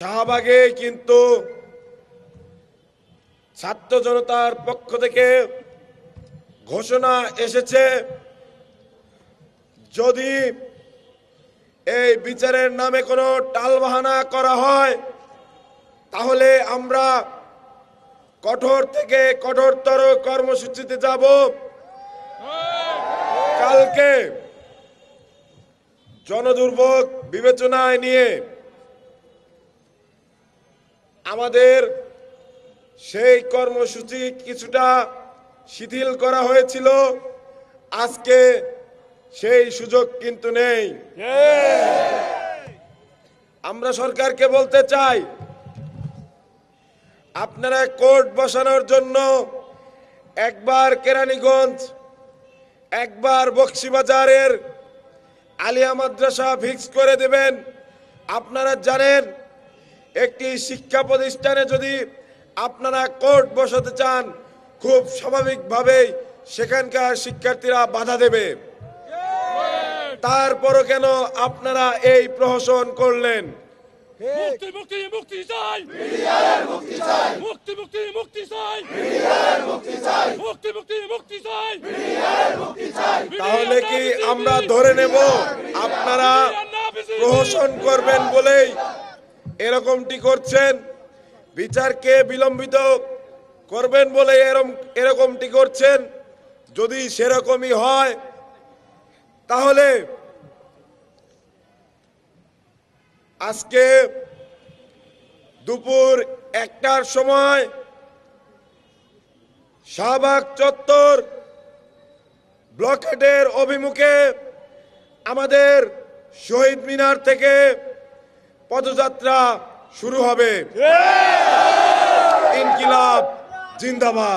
শাহবাগে কিন্তু ছাত্র জনতার পক্ষ থেকে ঘোষণা এসেছে, যদি এই বিচারের নামে কোনো টালবাহানা করা হয় তাহলে আমরা কঠোর থেকে কঠোরতর কর্মসূচিতে যাব। কালকে জনদুর্ভোগ বিবেচনায় নিয়ে আমাদের সেই কর্মসূচি কিছুটা শিথিল করা হয়েছিল। আজকে সেই সুযোগ কিন্তু নেই। আমরা সরকারকে বলতে চাই, আপনারা কোর্ট বসানোর জন্য একবার কেরানীগঞ্জ, একবার বকশীবাজারের আলিয়া মাদ্রাসা ফিক্স করে দেবেন। আপনারা জানেন, একটি শিক্ষা প্রতিষ্ঠানে যদি আপনারা কোর্ট বসাতে চান, খুব স্বাভাবিকভাবেই সেখানকার শিক্ষার্থীরা বাধা দেবে। তারপরও কেন আপনারা এই প্রহসন করলেন? মুক্তি মুক্তি মুক্তি চাই, মুক্তি মুক্তি মুক্তি চাই, মুক্তি মুক্তি মুক্তি চাই। তাহলে কি আমরা ধরে নেব আপনারা প্রহসন করবেন বলেই এরকমটি করছেন? বিচারকে বিলম্বিত করবেন বলে এরকমটি করছেন? যদি সেরকমই হয় তাহলে আজকে দুপুর 1টার সময় শাহবাগ চত্বর ব্লকেডের অভিমুখে আমাদের শহীদ মিনার থেকে পদযাত্রা শুরু হবে। ইনকিলাব জিন্দাবাদ।